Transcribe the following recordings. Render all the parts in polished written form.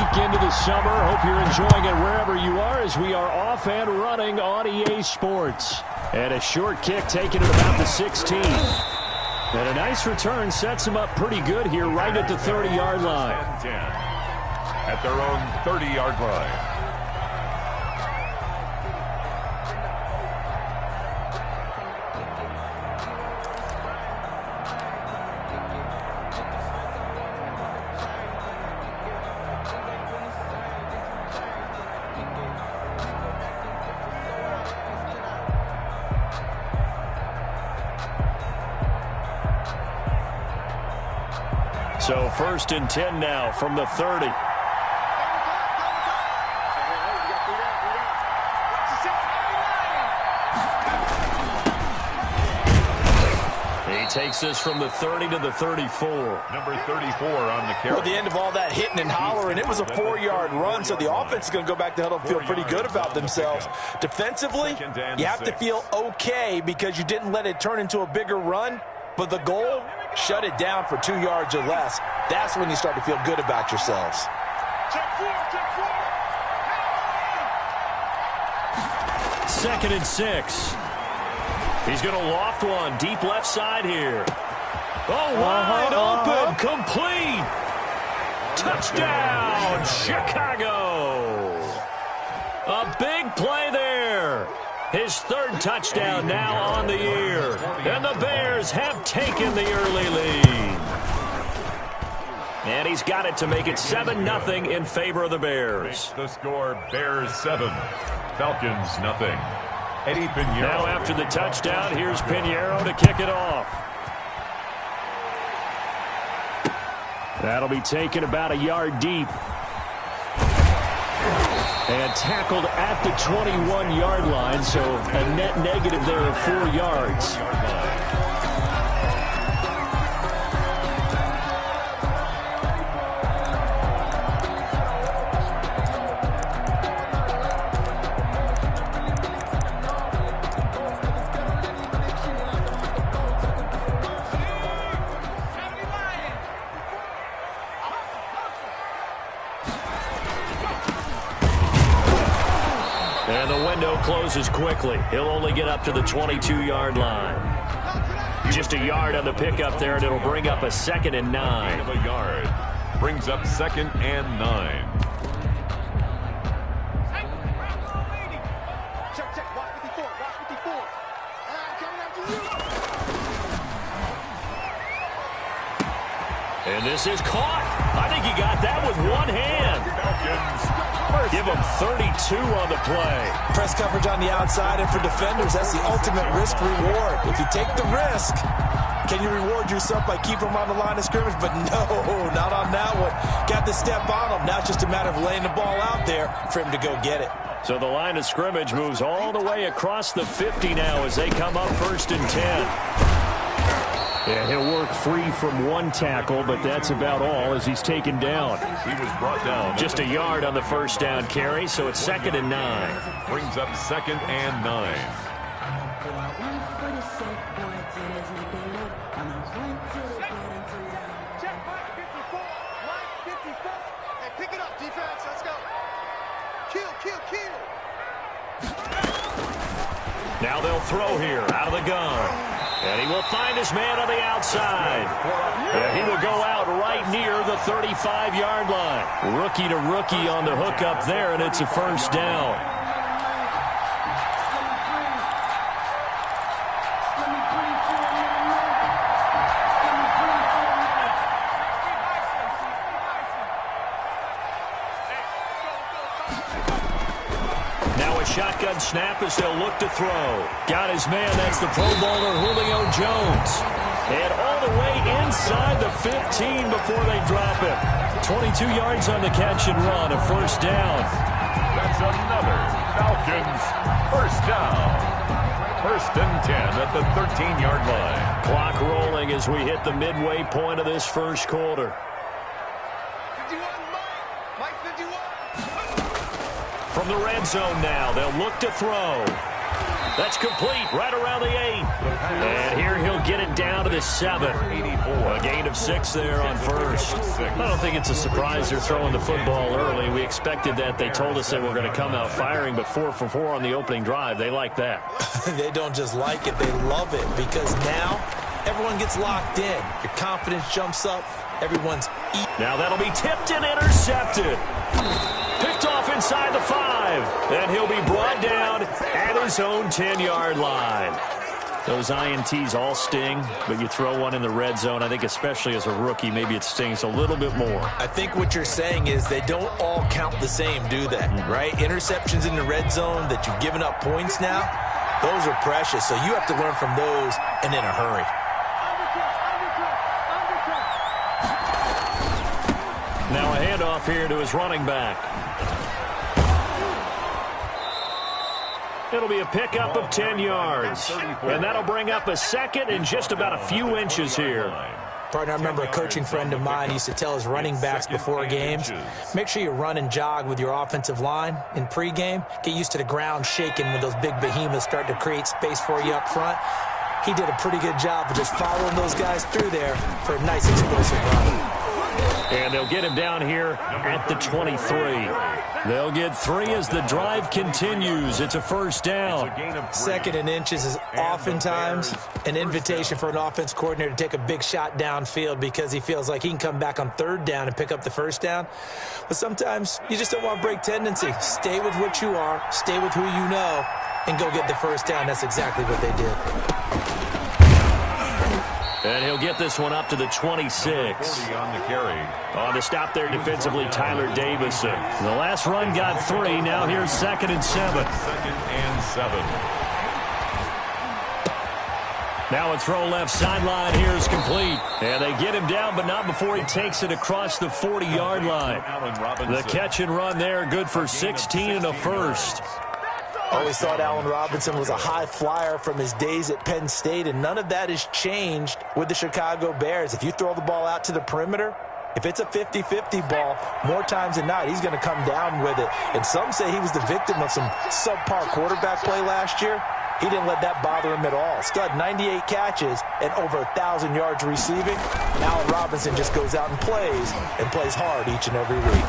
week into the summer. Hope you're enjoying it wherever you are as we are off and running on EA Sports. And a short kick taken at about the 16. And a nice return sets them up pretty good here right at the 30-yard line. 10 at their own 30-yard line. So 1st and 10 now from the 30. He takes this from the 30 to the 34. Number 34 on the carry. Well, the end of all that hitting and hollering, it was a 4-yard run, so the offense is going to go back to huddle and feel pretty good about themselves. Defensively, you have to feel okay because you didn't let it turn into a bigger run, but the goal, shut it down for 2 yards or less. That's when you start to feel good about yourselves. Second and 6. He's going to loft one deep left side here. Oh, wide open, complete. Touchdown, Chicago. A big play there. His 3rd touchdown now on the year. And the Bears have taken the early lead. And he's got it to make it 7-0 in favor of the Bears. The score, Bears 7, Falcons nothing. Eddie Pinheiro. Now after the touchdown, here's Pinheiro to kick it off. That'll be taken about a yard deep. And tackled at the 21-yard line, so a net negative there of 4 yards. And the window closes quickly. He'll only get up to the 22-yard line. Just a yard on the pickup there, and it'll bring up a 2nd and 9. A yard. Brings up 2nd and 9. And this is caught. I think he got that with one hand. Give him 32 on the play. Press coverage on the outside, and for defenders, that's the ultimate risk-reward. If you take the risk, can you reward yourself by keeping him on the line of scrimmage? But no, not on that one. Got the step on him. Now it's just a matter of laying the ball out there for him to go get it. So the line of scrimmage moves all the way across the 50 now as they come up 1st and 10. Yeah, he'll work free from one tackle, but that's about all as he's taken down. He was brought down. Just a yard on the 1st down carry, so it's 2nd and 9. Brings up 2nd and 9. Pick it up, defense. Let's go. Kill. Now they'll throw here out of the gun. And he will find his man on the outside. And he will go out right near the 35-yard line. Rookie to rookie on the hook up there, and it's a 1st down. Shotgun snap as they'll look to throw. Got his man. That's the Pro Bowler Julio Jones. And all the way inside the 15 before they drop it. 22 yards on the catch and run. A 1st down. That's another Falcons 1st down. 1st and 10 at the 13-yard line. Clock rolling as we hit the midway point of this 1st quarter. 51, Mike 51. From the red zone now, they'll look to throw. That's complete right around the 8. And here he'll get it down to the 7. A gain of 6 there on first. I don't think it's a surprise they're throwing the football early. We expected that. They told us they were going to come out firing, but 4 for 4 on the opening drive. They like that. They don't just like it, they love it, because now everyone gets locked in. Your confidence jumps up. Everyone's eating. Now that'll be tipped and intercepted. Picked off inside the 5. And he'll be brought down at his own 10-yard line. Those INTs all sting, but you throw one in the red zone, I think especially as a rookie, maybe it stings a little bit more. I think what you're saying is they don't all count the same, do they? Right? Interceptions in the red zone that you've given up points now, those are precious. So you have to learn from those and in a hurry. Now a handoff here to his running back. It'll be a pickup of 10 yards. And that'll bring up a second and just about a few inches here. Partner, I remember a coaching friend of mine used to tell his running backs before games, make sure you run and jog with your offensive line in pregame. Get used to the ground shaking when those big behemoths start to create space for you up front. He did a pretty good job of just following those guys through there for a nice explosive run. And they'll get him down here at the 23. They'll get 3 as the drive continues. It's a first down. Second and inches is oftentimes an invitation for an offense coordinator to take a big shot downfield because he feels like he can come back on third down and pick up the first down. But sometimes you just don't want to break tendency. Stay with what you are, stay with who you know, and go get the first down. That's exactly what they did. And he'll get this one up to the 26. On the carry. On to stop there defensively, Tyler Davison. The last run got 3. Now here's 2nd and 7. 2nd and 7. Now a throw left sideline here is complete. And they get him down, but not before he takes it across the 40-yard line. The catch and run there, good for 16 and a first. Always thought Allen Robinson was a high flyer from his days at Penn State, and none of that has changed with the Chicago Bears. If you throw the ball out to the perimeter, if it's a 50-50 ball, more times than not, he's going to come down with it. And some say he was the victim of some subpar quarterback play last year. He didn't let that bother him at all. Still had 98 catches and over 1,000 yards receiving. Allen Robinson just goes out and plays hard each and every week.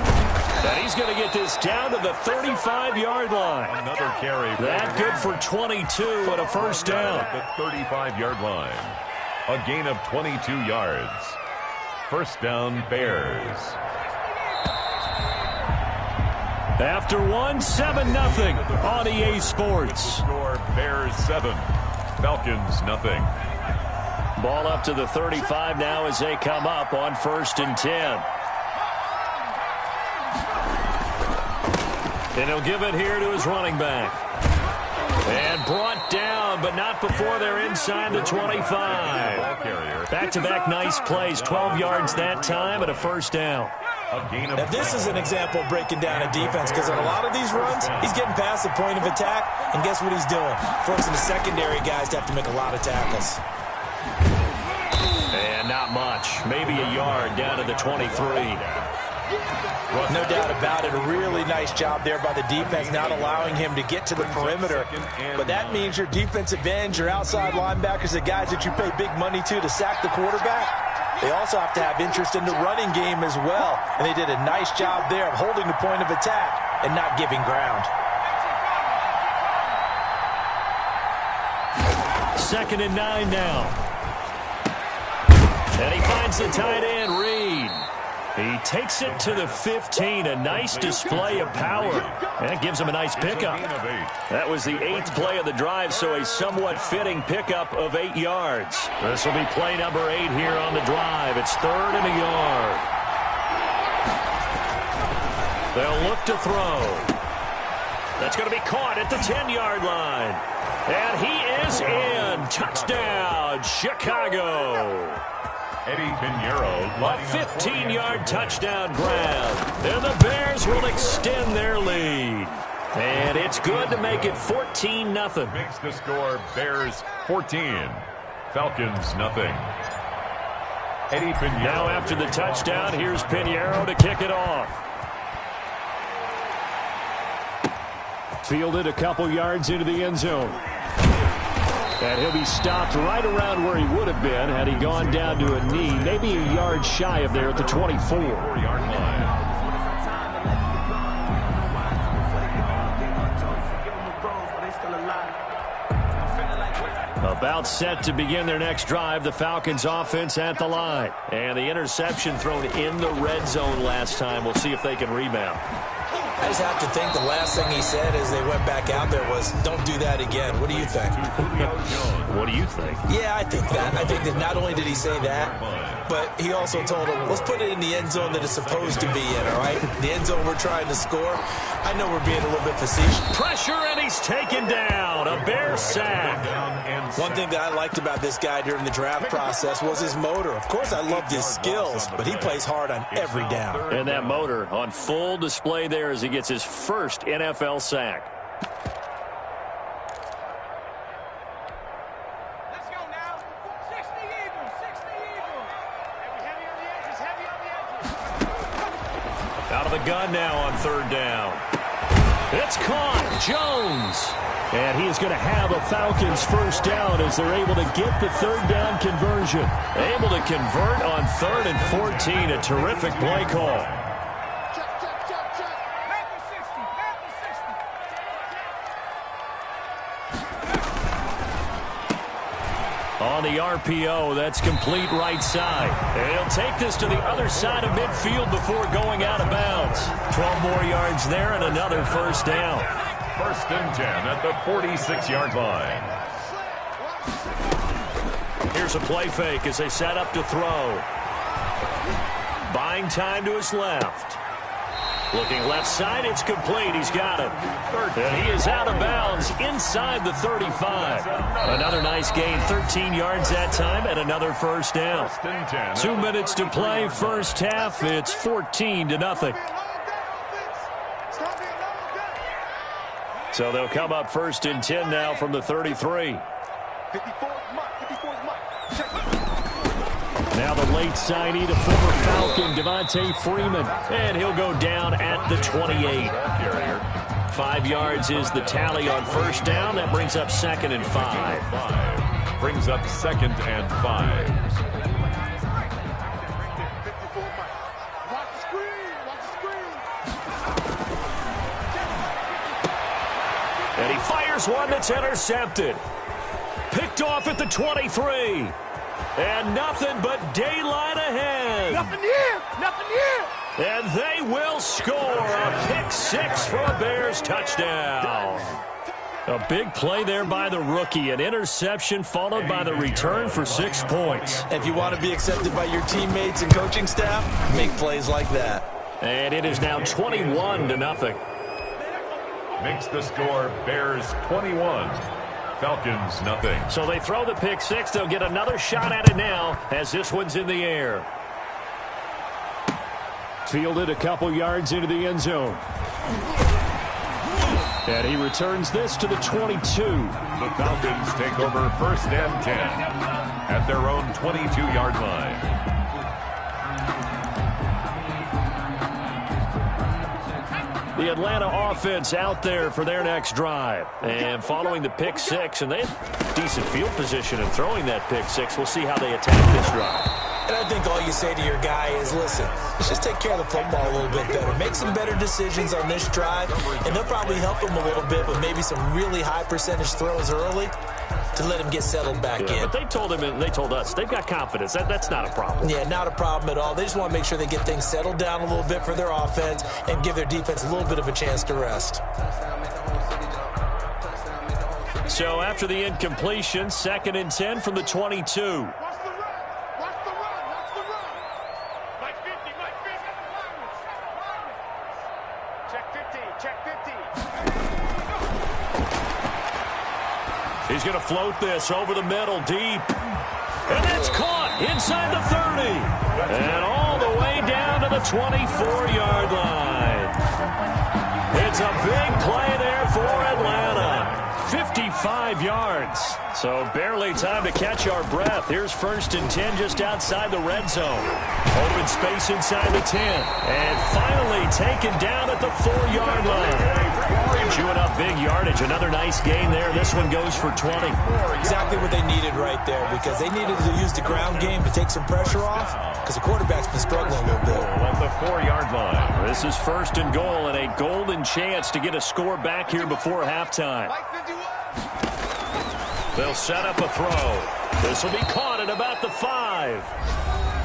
And he's going to get this down to the 35-yard line. Another carry. That good for 22 and a first down. At the 35-yard line. A gain of 22 yards. First down, Bears. After one, 7-0 on EA Sports. Score, Bears 7. Falcons nothing. Ball up to the 35 now as they come up on 1st and 10. And he'll give it here to his running back. And brought down, but not before they're inside the 25. Back-to-back nice plays, 12 yards that time and a first down. Now, this is an example of breaking down a defense, because in a lot of these runs, he's getting past the point of attack, and guess what he's doing? Forcing the secondary guys to have to make a lot of tackles. And not much. Maybe a yard down to the 23. No doubt about it. A really nice job there by the defense, not allowing him to get to the perimeter. But that means your defensive ends, your outside linebackers, the guys that you pay big money to sack the quarterback, they also have to have interest in the running game as well. And they did a nice job there of holding the point of attack and not giving ground. 2nd and 9 now. And he finds the tight end, Reed. He takes it to the 15. A nice display of power. And it gives him a nice pickup. That was the 8th play of the drive, so a somewhat fitting pickup of 8 yards. This will be play number 8 here on the drive. It's 3rd and a yard. They'll look to throw. That's going to be caught at the 10-yard line. And he is in. Touchdown, Chicago. Eddie Pinheiro. A 15-yard touchdown grab. And the Bears will extend their lead. And it's good to make it 14-0. Makes the score Bears 14. Falcons nothing. Eddie Pinheiro. Now after the touchdown, here's Pinheiro to kick it off. Fielded a couple yards into the end zone. And he'll be stopped right around where he would have been had he gone down to a knee, maybe a yard shy of there at the 24-yard line. About set to begin their next drive, the Falcons offense at the line. And the interception thrown in the red zone last time. We'll see if they can rebound. I just have to think the last thing he said as they went back out there was, don't do that again. What do you think? What do you think? Yeah, I think that. I think that not only did he say that, but he also told him, let's put it in the end zone that it's supposed to be in, all right? The end zone we're trying to score. I know we're being a little bit facetious. Pressure, and he's taken down. A Bear sack. One thing that I liked about this guy during the draft process was his motor. Of course, I loved his skills, but he plays hard on every down. And that motor on full display there as he gets his first NFL sack. Let's go now. 60 Eagles, 60 Eagles. Heavy on the edges, heavy on the edges. Out of the gun now on third down. It's caught. Jones. And he is going to have a Falcons first down as they're able to get the third down conversion. Able to convert on 3rd and 14. A terrific play call. On the RPO, that's complete right side. And he'll take this to the other side of midfield before going out of bounds. 12 more yards there and another first down. 1st and 10 at the 46-yard line. Here's a play fake as they set up to throw. Buying time to his left. Looking left side, it's complete. He's got it. And he is out of bounds inside the 35. Another nice gain, 13 yards that time, and another first down. 2 minutes to play, first half. It's 14-0. So they'll come up 1st and 10 now from the 33. 54 is Mike. Now the late signee, the former Falcon, Devontae Freeman. And he'll go down at the 28. 5 yards is the tally on first down. That brings up 2nd and 5. Brings up 2nd and 5. Watch the screen, watch the screen. And he fires one that's intercepted. Picked off at the 23. And nothing but daylight ahead. Nothing here, nothing here. And they will score a pick 6 for a Bears touchdown. A big play there by the rookie. An interception followed by the return for 6 points. If you want to be accepted by your teammates and coaching staff, make plays like that. And it is now 21-0. Makes the score Bears 21. Falcons, nothing. So they throw the pick 6. They'll get another shot at it now as this one's in the air. Fielded a couple yards into the end zone. And he returns this to the 22. The Falcons take over 1st and 10 at their own 22-yard line. The Atlanta offense out there for their next drive. And following the pick 6, and they have decent field position in throwing that pick 6. We'll see how they attack this drive. And I think all you say to your guy is, listen, let's just take care of the football a little bit better. Make some better decisions on this drive, and they'll probably help him a little bit with maybe some really high percentage throws early to let him get settled back in. But they told him and they told us they've got confidence. That's not a problem. Yeah, not a problem at all. They just want to make sure they get things settled down a little bit for their offense and give their defense a little bit of a chance to rest. So after the incompletion, 2nd and 10 from the 22. Watch the run, watch the run, watch the run. Mike 50, Mike 50. Check 50, check 50. He's going to float this over the middle deep. And that's caught inside the 30. And all the way down to the 24-yard line. It's a big play there for Atlanta. 55 yards. So barely time to catch our breath. Here's 1st and 10 just outside the red zone. Open space inside the 10. And finally taken down at the 4-yard line. Chewing up big yardage. Another nice gain there. This one goes for 20. Exactly what they needed right there, because they needed to use the ground game to take some pressure off, because the quarterback's been struggling a little bit. At the 4-yard line. This is 1st and goal and a golden chance to get a score back here before halftime. They'll set up a throw. This will be caught at about the 5.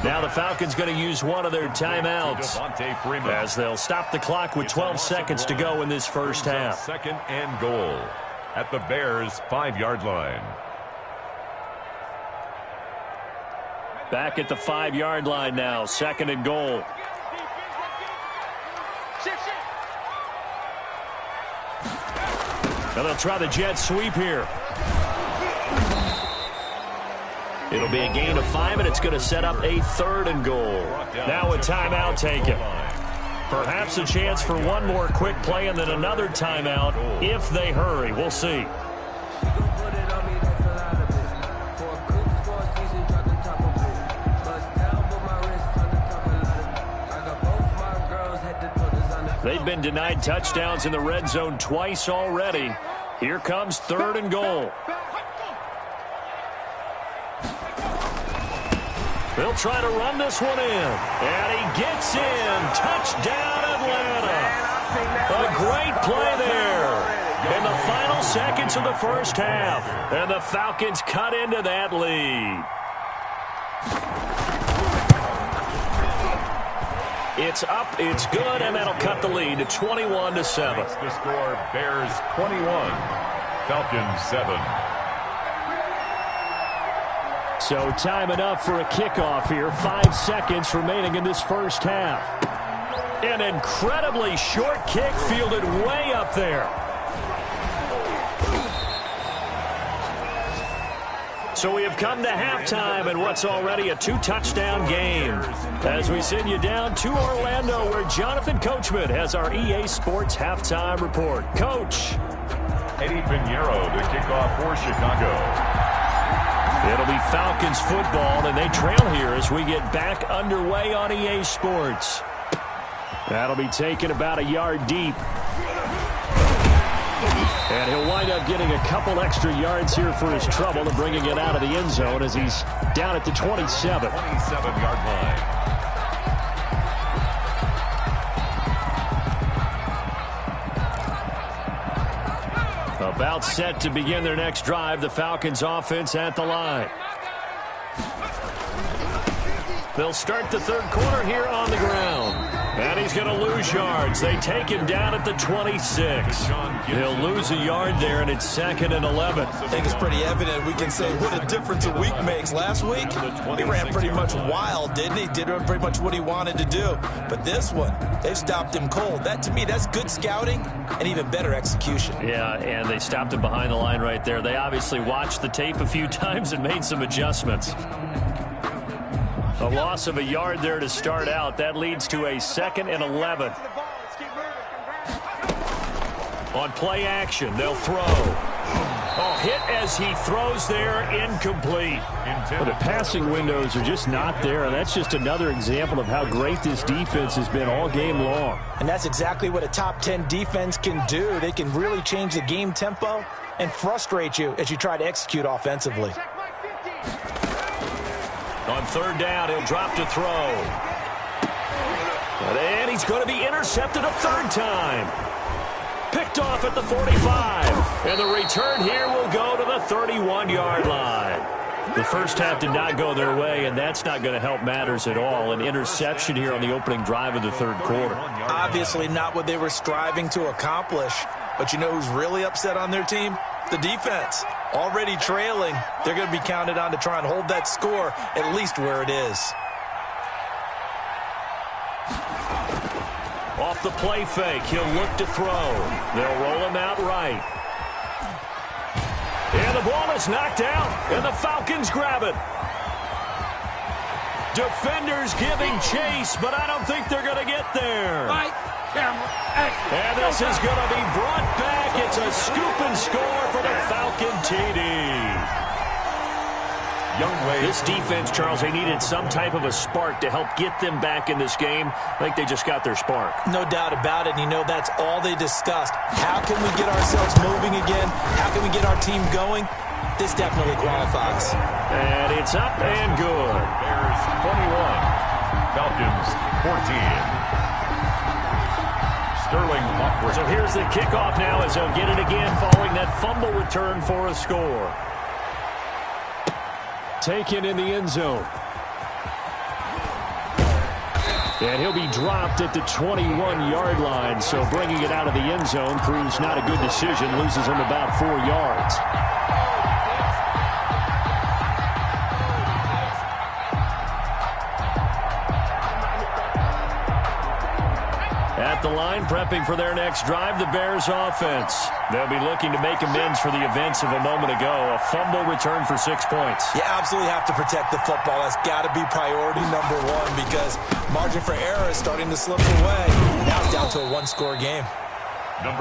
Now the Falcons going to use one of their timeouts as they'll stop the clock with 12 seconds to go in this first half. 2nd and goal at the Bears' 5-yard line. Back at the 5-yard line now. 2nd and goal. Now they'll try the jet sweep here. It'll be a gain of 5, and it's going to set up a 3rd and goal. Now a timeout taken. Perhaps a chance for one more quick play and then another timeout if they hurry. We'll see. They've been denied touchdowns in the red zone twice already. Here comes 3rd and goal. They'll try to run this one in. And he gets in. Touchdown, Atlanta. A great play there in the final seconds of the first half. And the Falcons cut into that lead. It's up, it's good, and that'll cut the lead to 21-7. The score, Bears 21, Falcons 7. So time enough for a kickoff here. 5 seconds remaining in this first half. An incredibly short kick fielded way up there. So we have come to halftime in what's already a 2-touchdown game. As we send you down to Orlando, where Jonathan Coachman has our EA Sports halftime report. Coach. Eddie Pinheiro to kick off for Chicago. It'll be Falcons football, and they trail here as we get back underway on EA Sports. That'll be taken about a yard deep. And he'll wind up getting a couple extra yards here for his trouble and bringing it out of the end zone as he's down at the 27. 27-yard line. About set to begin their next drive, the Falcons offense at the line. They'll start the third quarter here on the ground. And he's going to lose yards. They take him down at the 26. He'll lose a yard there, and it's 2nd and 11. I think it's pretty evident. We can say what a difference a week makes. Last week, he ran pretty much wild, didn't he? Did pretty much what he wanted to do. But this one, they've stopped him cold. That, to me, that's good scouting and even better execution. Yeah, and they stopped him behind the line right there. They obviously watched the tape a few times and made some adjustments. A loss of a yard there to start out. That leads to a 2nd and 11. On play action, they'll throw. Oh, hit as he throws there, incomplete. Well, the passing windows are just not there, and that's just another example of how great this defense has been all game long. And that's exactly what a top 10 defense can do. They can really change the game tempo and frustrate you as you try to execute offensively. On 3rd down, he'll drop to throw. And he's going to be intercepted a 3rd time. Picked off at the 45. And the return here will go to the 31-yard line. The first half did not go their way, and that's not going to help matters at all. An interception here on the opening drive of the third quarter. Obviously not what they were striving to accomplish. But you know who's really upset on their team? The defense. Already trailing, they're going to be counted on to try and hold that score at least where it is. Off the play fake, he'll look to throw. They'll roll him out right. And the ball is knocked out, and the Falcons grab it. Defenders giving chase, but I don't think they're going to get there. And this is going to be brought back. It's a scoop and score for the Falcon TD. This defense, Charles, they needed some type of a spark to help get them back in this game. I think they just got their spark. No doubt about it. You know, that's all they discussed. How can we get ourselves moving again? How can we get our team going? This definitely qualifies. And it's up and good. Bears 21, Falcons 14. Sterling awkward. So here's the kickoff now as they'll get it again following that fumble return for a score. Taken in the end zone. And he'll be dropped at the 21-yard line. So bringing it out of the end zone proves not a good decision. Loses him about 4 yards. At the line, prepping for their next drive, the Bears offense. They'll be looking to make amends for the events of a moment ago. A fumble return for 6 points. You absolutely have to protect the football. That's got to be priority number one because margin for error is starting to slip away. Now it's down to a one-score game.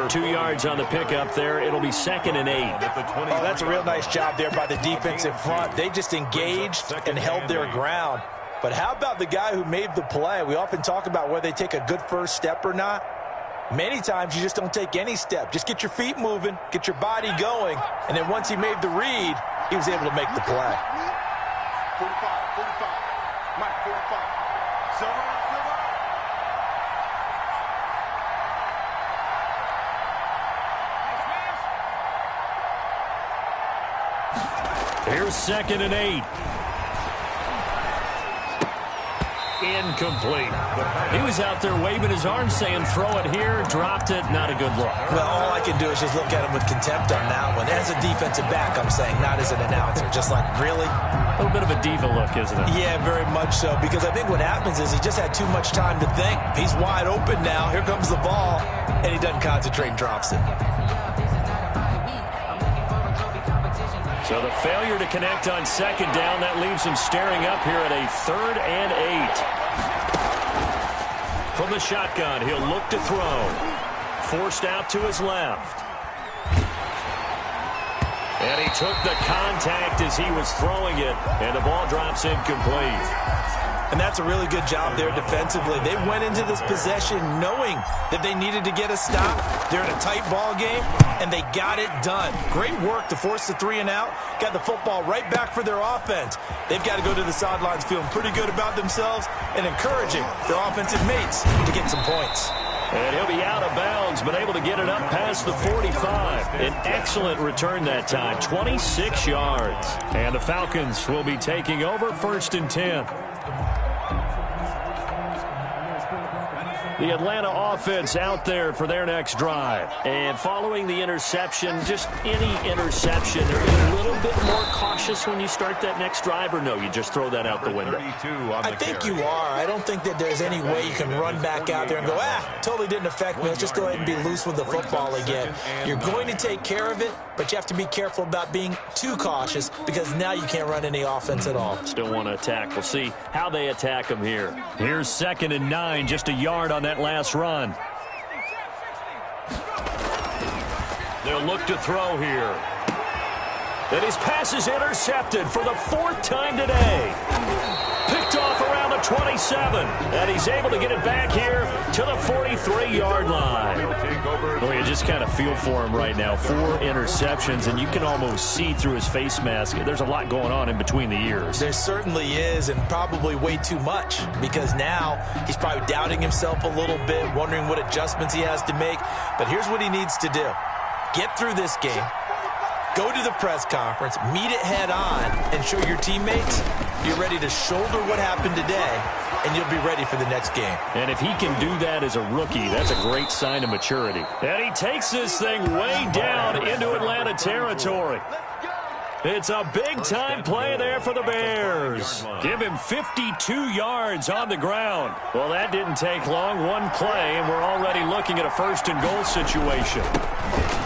2 yards on the pickup there. It'll be 2nd and 8. Oh, that's a real nice job there by the defensive front. They just engaged and held their ground. But how about the guy who made the play? We often talk about whether they take a good first step or not. Many times you just don't take any step. Just get your feet moving, get your body going, and then once he made the read, he was able to make the play. 45, Mike, 45. Silver. Here's 2nd and 8. Incomplete. He was out there waving his arms saying throw it here, dropped it, not a good look. Well, all I can do is just look at him with contempt on that one. As a defensive back, I'm saying, not as an announcer. Just like, really? A little bit of a diva look, isn't it? Yeah, very much so, because I think what happens is he just had too much time to think. He's wide open now. Here comes the ball, and he doesn't concentrate and drops it. So the failure to connect on 2nd down, that leaves him staring up here at a 3rd and 8. From the shotgun, he'll look to throw. Forced out to his left. And he took the contact as he was throwing it, and the ball drops incomplete. And that's a really good job there defensively. They went into this possession knowing that they needed to get a stop. They're in a tight ball game, and they got it done. Great work to force the 3 and out. Got the football right back for their offense. They've got to go to the sidelines feeling pretty good about themselves and encouraging their offensive mates to get some points. And he'll be out of bounds, but able to get it up past the 45. An excellent return that time, 26 yards. And the Falcons will be taking over 1st and 10. The Atlanta offense out there for their next drive. And following the interception, just any interception, are you a little bit more cautious when you start that next drive, or no, you just throw that out the window? I think you are. I don't think that there's any way you can run back out there and go, totally didn't affect me. Let's just go ahead and be loose with the football again. You're going to take care of it, but you have to be careful about being too cautious because now you can't run any offense at all. Still want to attack. We'll see how they attack them here. Here's 2nd and 9, just a yard on that last run. They'll look to throw here. And his pass is intercepted for the 4th time today. Picked off around the 27. And he's able to get it back here to the 43-yard line. Well, you just kind of feel for him right now. 4 interceptions, and you can almost see through his face mask. There's a lot going on in between the ears. There certainly is, and probably way too much, because now he's probably doubting himself a little bit, wondering what adjustments he has to make. But here's what he needs to do. Get through this game. Go to the press conference, meet it head on, and show your teammates you're ready to shoulder what happened today, and you'll be ready for the next game. And if he can do that as a rookie, that's a great sign of maturity. And he takes this thing way down into Atlanta territory. It's a big-time play there for the Bears. Give him 52 yards on the ground. Well, that didn't take long. One play, and we're already looking at a 1st and goal situation.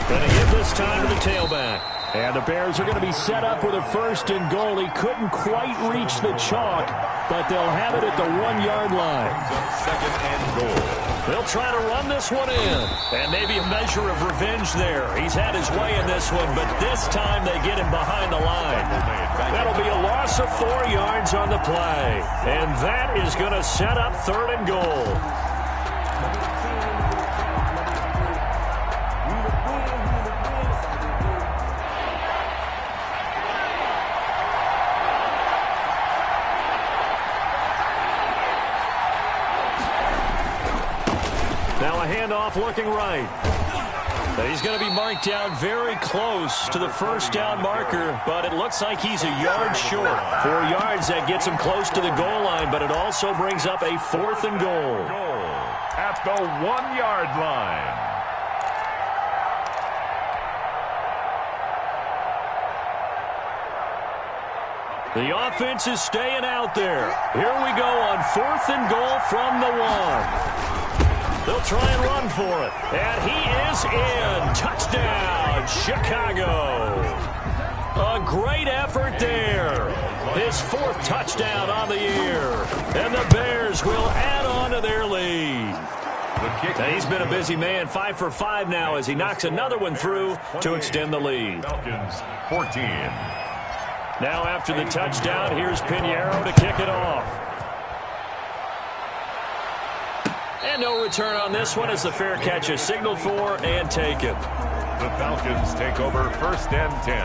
Going to give this time to the tailback. And the Bears are going to be set up with a 1st and goal. He couldn't quite reach the chalk, but they'll have it at the 1-yard line. 2nd and goal. They'll try to run this one in. And maybe a measure of revenge there. He's had his way in this one, but this time they get him behind the line. That'll be a loss of 4 yards on the play. And that is going to set up 3rd and goal. Now a handoff looking right. He's going to be marked down very close to the 1st down marker, but it looks like he's a yard short. 4 yards, that gets him close to the goal line, but it also brings up a 4th and goal. At the 1-yard line. The offense is staying out there. Here we go on 4th and goal from the 1. They'll try and run for it. And he is in. Touchdown, Chicago. A great effort there. His 4th touchdown on the year. And the Bears will add on to their lead. And he's been a busy man. 5 for 5 now as he knocks another one through to extend the lead. Falcons 14. Now after the touchdown, here's Pinheiro to kick it off. And no return on this one as the fair catch is signaled for and taken. The Falcons take over 1st and 10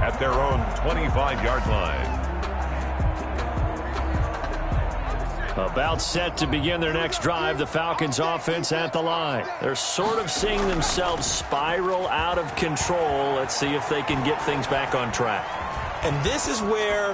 at their own 25-yard line. About set to begin their next drive, the Falcons offense at the line. They're sort of seeing themselves spiral out of control. Let's see if they can get things back on track. And this is where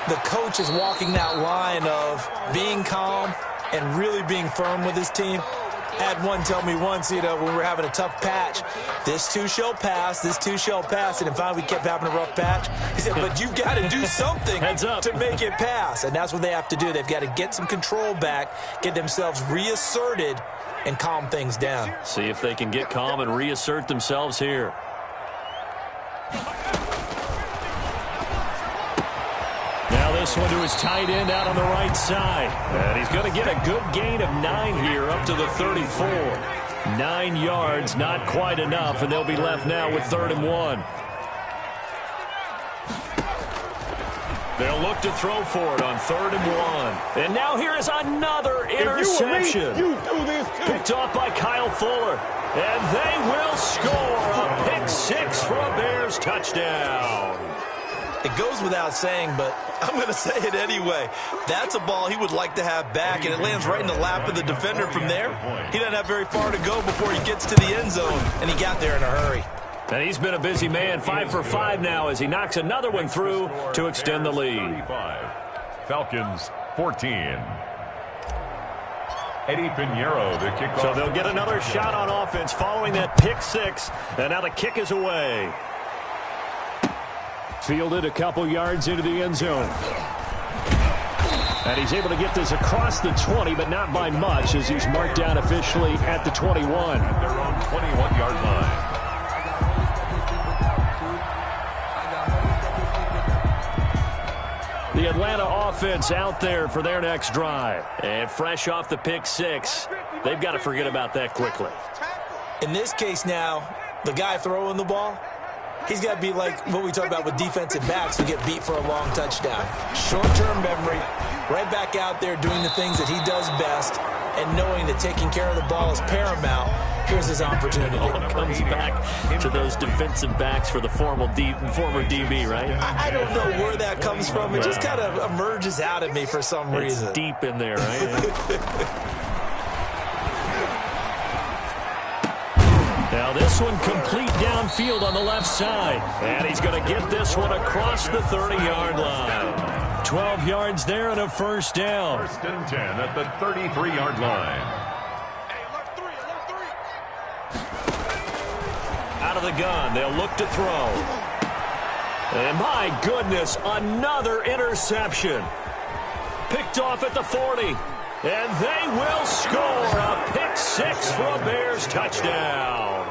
the coach is walking that line of being calm and really being firm with his team. I had one tell me once, when we were having a tough patch, this too shall pass, this too shall pass, and finally we kept having a rough patch. He said, but you've got to do something to make it pass, and that's what they have to do. They've got to get some control back, get themselves reasserted, and calm things down. See if they can get calm and reassert themselves here. This one to his tight end out on the right side. And he's going to get a good gain of 9 here up to the 34. 9 yards, not quite enough, and they'll be left now with 3rd and 1. They'll look to throw for it on 3rd and 1. And now here is another interception. Picked off by Kyle Fuller. And they will score a pick 6 for a Bears touchdown. It goes without saying, but I'm going to say it anyway. That's a ball he would like to have back, and it lands right in the lap of the defender from there. He doesn't have very far to go before he gets to the end zone, and he got there in a hurry. And he's been a busy man. 5 for 5 now as he knocks another one through to extend the lead. Falcons 14. Eddie Pinheiro, the kickoff. So they'll get another shot on offense following that pick 6, and now the kick is away. Fielded a couple yards into the end zone. And he's able to get this across the 20, but not by much as he's marked down officially at the 21. At their own 21-yard line. The Atlanta offense out there for their next drive. And fresh off the pick 6, they've got to forget about that quickly. In this case now, the guy throwing the ball, he's got to be like what we talk about with defensive backs who get beat for a long touchdown. Short-term memory, right back out there doing the things that he does best, and knowing that taking care of the ball is paramount. Here's his opportunity. It comes back to those defensive backs for the former DB, right? I don't know where that comes from. It just kind of emerges out at me for some reason. It's deep in there, right? Now this one complete downfield on the left side. And he's going to get this one across the 30-yard line. 12 yards there and a 1st down. 1st and 10 at the 33-yard line. Out of the gun, they'll look to throw. And my goodness, another interception. Picked off at the 40. And they will score a pick 6 for a Bears touchdown.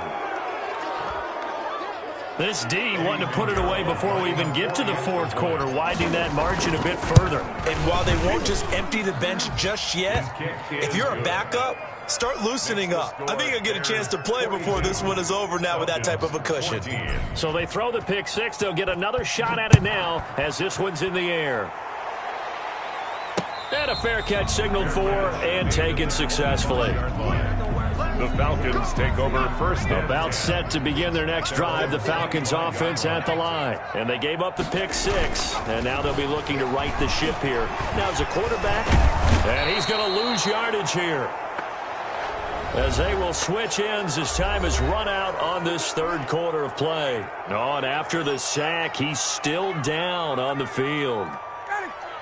This D wanting to put it away before we even get to the fourth quarter, widening that margin a bit further. And while they won't just empty the bench just yet, if you're a backup, start loosening up. I think you'll get a chance to play before this one is over now with that type of a cushion. So they throw the pick six. They'll get another shot at it now as this one's in the air. And a fair catch signaled for and taken successfully. The Falcons take over first down. About set to begin their next drive, the Falcons offense at the line. And they gave up the pick six, and now they'll be looking to right the ship here. Now as a quarterback, and he's going to lose yardage here, as they will switch ends as time has run out on this third quarter of play. Oh, and after the sack, he's still down on the field.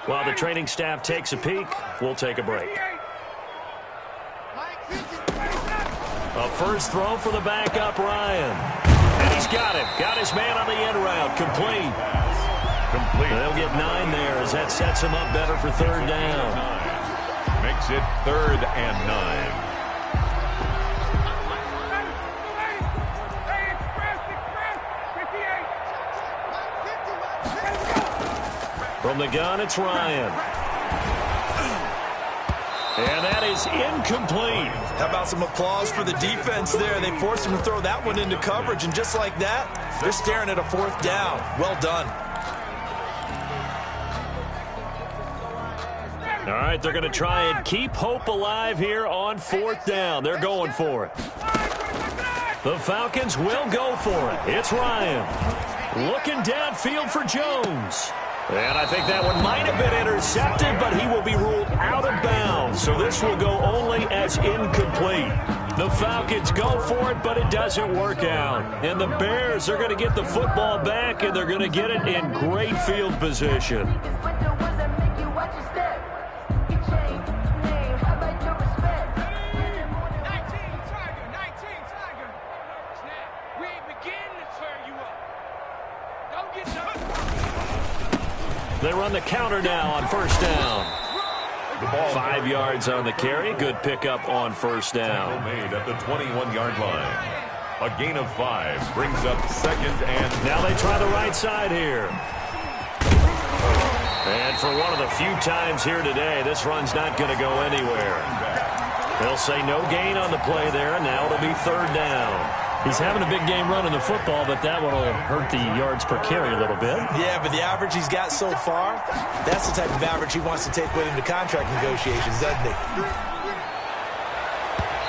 While the training staff takes a peek, we'll take a break. A first throw for the backup, Ryan. And he's got it. Got his man on the end route. Complete. They'll get 9 there as that sets him up better for third down. Makes it 3rd and 9. From the gun, it's Ryan. And that is incomplete. How about some applause for the defense there? They forced him to throw that one into coverage, and just like that, they're staring at a fourth down. Well done. All right, they're going to try and keep hope alive here on fourth down. They're going for it. The Falcons will go for it. It's Ryan. Looking downfield for Jones. And I think that one might have been intercepted, but he will be ruled out of bounds. So this will go only as incomplete. The Falcons go for it, but it doesn't work out. And the Bears are going to get the football back, and they're going to get it in great field position. They run the counter now on first down. 5 yards on the carry. Good pickup on first down. Made at the 21-yard line. A gain of 5 brings up 2nd and... Now they try the right side here. And for one of the few times here today, this run's not going to go anywhere. They'll say no gain on the play there, and now it'll be third down. He's having a big game running the football, but that one will hurt the yards per carry a little bit. Yeah, but the average he's got so far, that's the type of average he wants to take with him to contract negotiations, doesn't he?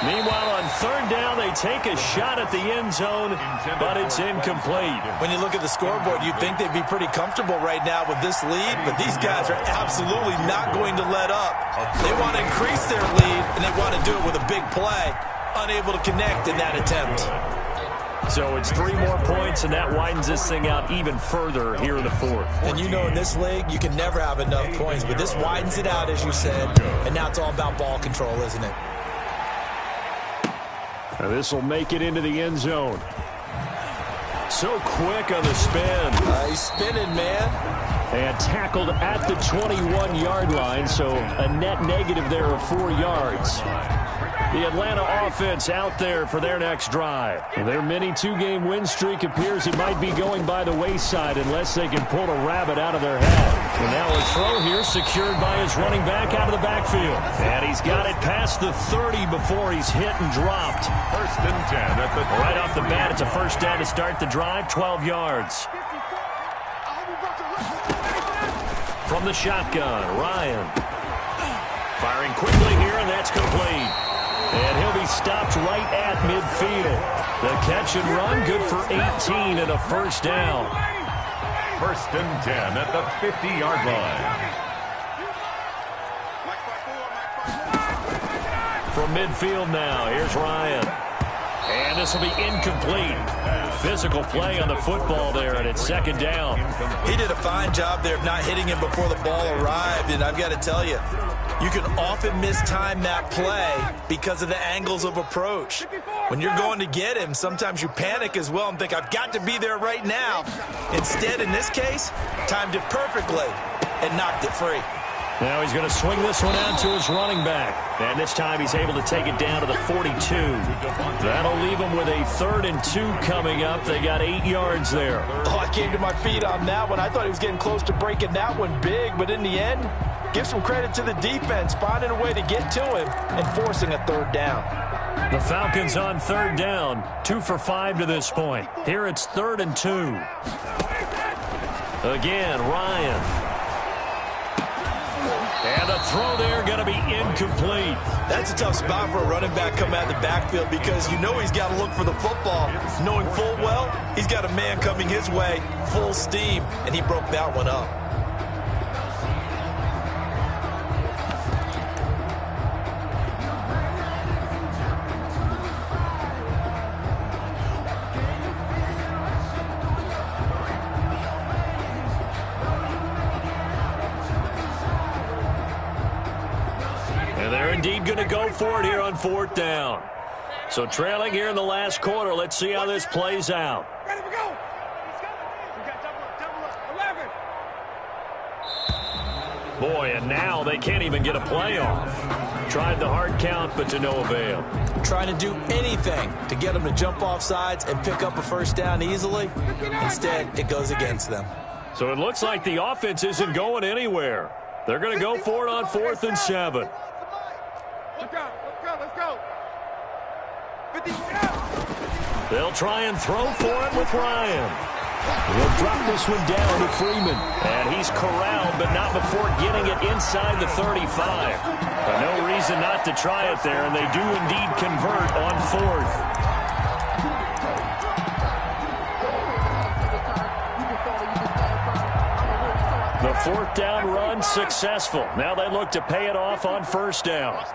Meanwhile, on third down, they take a shot at the end zone, but it's incomplete. When you look at the scoreboard, you'd think they'd be pretty comfortable right now with this lead, but these guys are absolutely not going to let up. They want to increase their lead, and they want to do it with a big play. Unable to connect in that attempt. So it's 3 more points, and that widens this thing out even further here in the fourth. And you know in this league, you can never have enough points, but this widens it out, as you said, and now it's all about ball control, isn't it? Now this will make it into the end zone. So quick on the spin. He's spinning, man. And tackled at the 21-yard line, so a net negative there of 4 yards. The Atlanta offense out there for their next drive. Their mini 2-game win streak appears it might be going by the wayside unless they can pull a rabbit out of their hat. And now a throw here secured by his running back out of the backfield. And he's got it past the 30 before he's hit and dropped. 1st and 10 at the... Right off the bat, it's a first down to start the drive, 12 yards. From the shotgun, Ryan. Firing quickly here, and that's complete. And he'll be stopped right at midfield. The catch and run, good for 18 and a first down. 1st and 10 at the 50-yard line. From midfield now, here's Ryan. And this will be incomplete. Physical play on the football there, and it's 2nd down. He did a fine job there of not hitting him before the ball arrived, and I've got to tell you, you can often mistime that play because of the angles of approach. When you're going to get him, sometimes you panic as well and think, I've got to be there right now. Instead, in this case, timed it perfectly and knocked it free. Now he's going to swing this one out to his running back. And this time he's able to take it down to the 42. That'll leave him with a 3rd and 2 coming up. They got 8 yards there. Oh, I came to my feet on that one. I thought he was getting close to breaking that one big, but in the end, give some credit to the defense, finding a way to get to him and forcing a 3rd down. The Falcons on 3rd down, 2 for 5 to this point. Here it's 3rd and 2. Again, Ryan. And the throw there going to be incomplete. That's a tough spot for a running back coming out of the backfield because you know he's got to look for the football. Knowing full well, he's got a man coming his way, full steam, and he broke that one up. Indeed going to go for it here on 4th down. So trailing here in the last quarter. Let's see how this plays out. Ready to go. We got double up. 11. Boy, and now they can't even get a play off. Tried the hard count, but to no avail. Trying to do anything to get them to jump off sides and pick up a 1st down easily. Instead, it goes against them. So it looks like the offense isn't going anywhere. They're going to go for it on 4th and 7. Let's go. 50, They'll try and throw for it with Ryan. He'll drop this one down to Freeman. And he's corralled, but not before getting it inside the 35. But no reason not to try it there, and they do indeed convert on 4th. The 4th down run successful. Now they look to pay it off on 1st down.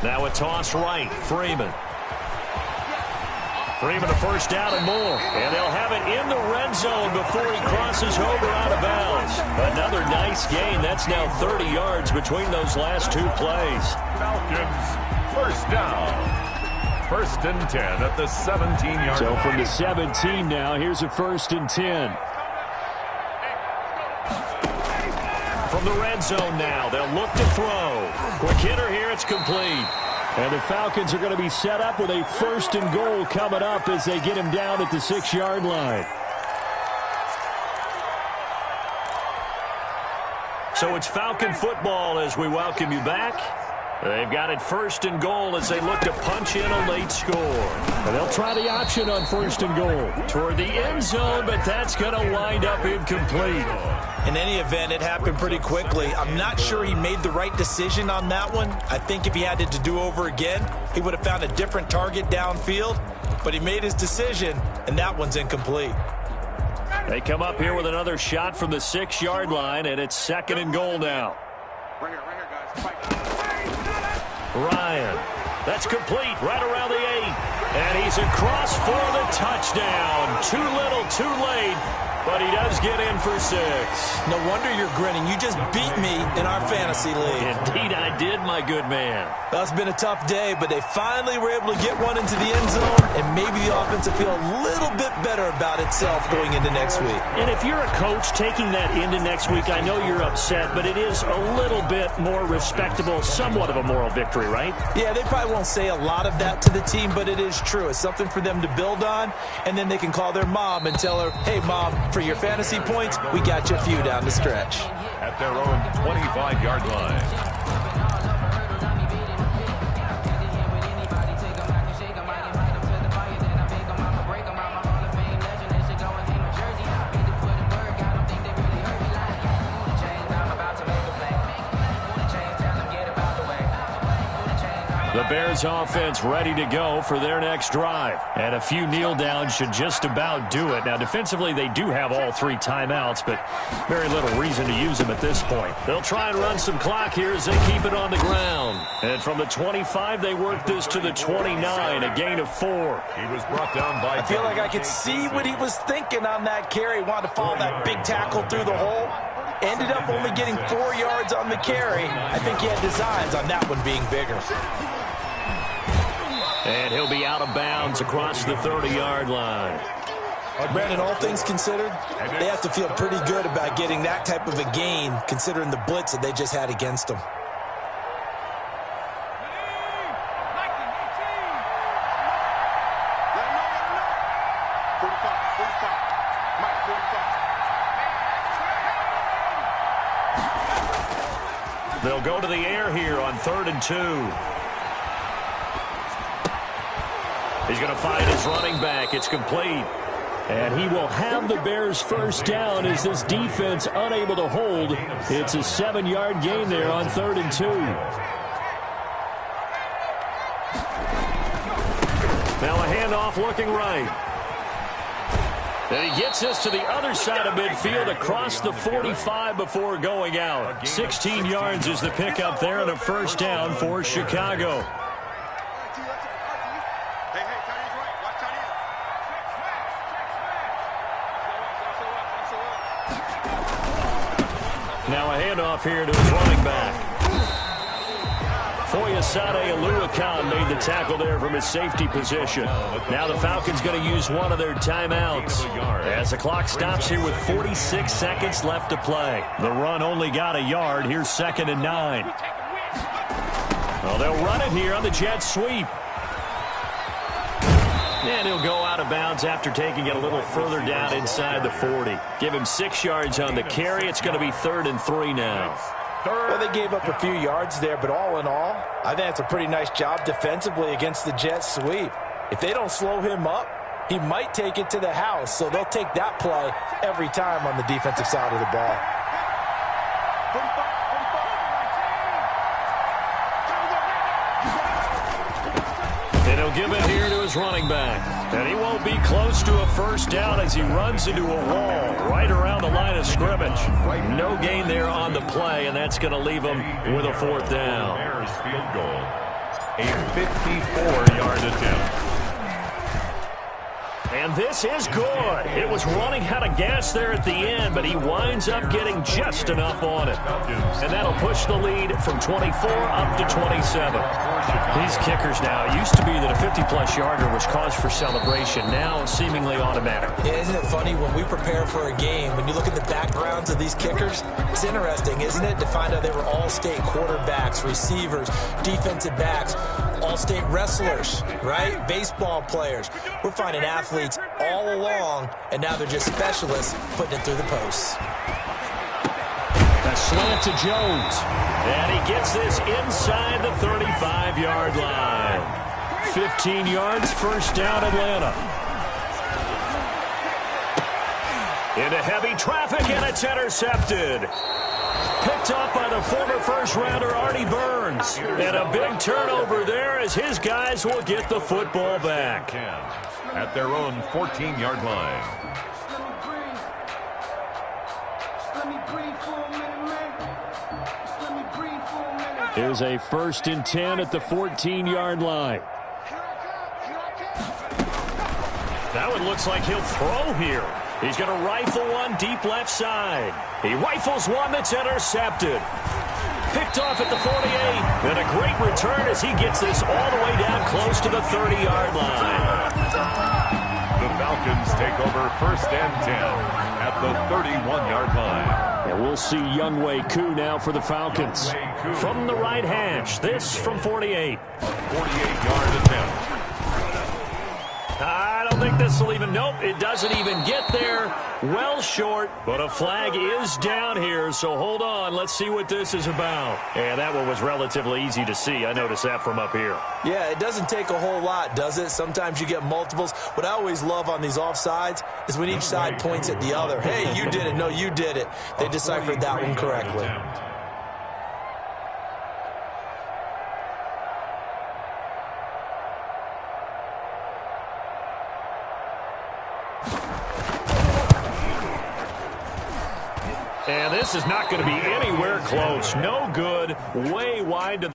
Now a toss right, Freeman. Freeman a 1st down and more. And they'll have it in the red zone before he crosses over out of bounds. Another nice gain. That's now 30 yards between those last 2 plays. Falcons, 1st down. 1st and 10 at the 17-yard line. So from the 17 now, here's a 1st and 10. From the red zone now, they'll look to throw. Quick hitter here, it's complete. And the Falcons are going to be set up with a 1st and goal coming up as they get him down at the 6-yard line. So it's Falcon football as we welcome you back. They've got it 1st and goal as they look to punch in a late score. And they'll try the option on 1st and goal toward the end zone, but that's going to wind up incomplete. In any event, it happened pretty quickly. I'm not sure he made the right decision on that one. I think if he had it to do over again, he would have found a different target downfield. But he made his decision, and that one's incomplete. They come up here with another shot from the 6-yard line, and it's 2nd and goal now. Right here, guys. Ryan. That's complete right around the 8. And he's across for the touchdown. Too little, too late. But he does get in for 6. No wonder you're grinning. You just beat me in our fantasy league. Indeed I did, my good man. That's been a tough day, but they finally were able to get one into the end zone, and maybe the offense will feel a little bit better about itself going into next week. And if you're a coach taking that into next week, I know you're upset, but it is a little bit more respectable, somewhat of a moral victory, right? Yeah, they probably won't say a lot of that to the team, but it is true. It's something for them to build on, and then they can call their mom and tell her, hey, Mom, for your fantasy points, we got you a few down the stretch. At their own 25-yard line. The Bears offense ready to go for their next drive. And a few kneel downs should just about do it. Now, defensively, they do have all 3 timeouts, but very little reason to use them at this point. They'll try and run some clock here as they keep it on the ground. And from the 25, they work this to the 29, a gain of 4. He was brought down by... I feel like I could see what he was thinking on that carry. Wanted to follow that big tackle through the hole. Ended up only getting 4 yards on the carry. I think he had designs on that one being bigger. And he'll be out of bounds across the 30-yard line. Brandon, all things considered, they have to feel pretty good about getting that type of a gain, considering the blitz that they just had against them. They'll go to the air here on 3rd and 2. He's going to find his running back. It's complete. And he will have the Bears first down as this defense unable to hold. It's a 7-yard gain there on 3rd and 2. Now a handoff looking right. And he gets us to the other side of midfield across the 45 before going out. 16 yards is the pickup there and a first down for Chicago. Now a handoff here to his running back. Foyesade Aluakan made the tackle there from his safety position. Now the Falcons going to use one of their timeouts as the clock stops here with 46 seconds left to play. The run only got a yard. Here's 2nd and 9. Well, they'll run it here on the jet sweep. And he'll go out of bounds after taking it a little further down inside the 40. Give him 6 yards on the carry. It's going to be 3rd and 3 now. Well, they gave up a few yards there, but all in all, I think that's a pretty nice job defensively against the jet sweep. If they don't slow him up, he might take it to the house, so they'll take that play every time on the defensive side of the ball. And he'll give it here to his running back. And he won't be close to a first down as he runs into a wall right around the line of scrimmage. No gain there on the play, and that's going to leave him with a 4th down. Bears field goal. A 54-yard attempt. And this is good. It was running out of gas there at the end, but he winds up getting just enough on it. And that'll push the lead from 24 up to 27. These kickers now, it used to be that a 50-plus yarder was cause for celebration. Now seemingly automatic. Yeah, isn't it funny when we prepare for a game, when you look at the backgrounds of these kickers, it's interesting, isn't it, to find out they were all-state quarterbacks, receivers, defensive backs, all-state wrestlers, right? Baseball players. We're finding athletes all along, and now they're just specialists putting it through the posts. A slant to Jones. And he gets this inside the 35-yard line. 15 yards, first down, Atlanta. Into heavy traffic, and it's intercepted. Picked up by the former first-rounder Artie Burns. And a big turnover there as his guys will get the football back. At their own 14-yard line. Here's a 1st and 10 at the 14-yard line. Now it looks like he'll throw here. He's going to rifle one deep left side. He rifles one that's intercepted. Picked off at the 48. And a great return as he gets this all the way down close to the 30-yard line. The Falcons take over 1st and 10 at the 31-yard line. And we'll see Younghoe Koo now for the Falcons. From the right hash, this from 48. 48-yard attempt. I don't think this will even, nope, it doesn't even get there. Well short, but a flag is down here, so hold on. Let's see what this is about. And that one was relatively easy to see. I noticed that from up here. Yeah, it doesn't take a whole lot, does it? Sometimes you get multiples. What I always love on these offsides is when each side points at the other. Hey, you did it. No, you did it. They deciphered that one correctly. And this is not going to be anywhere close. No good. Way wide to the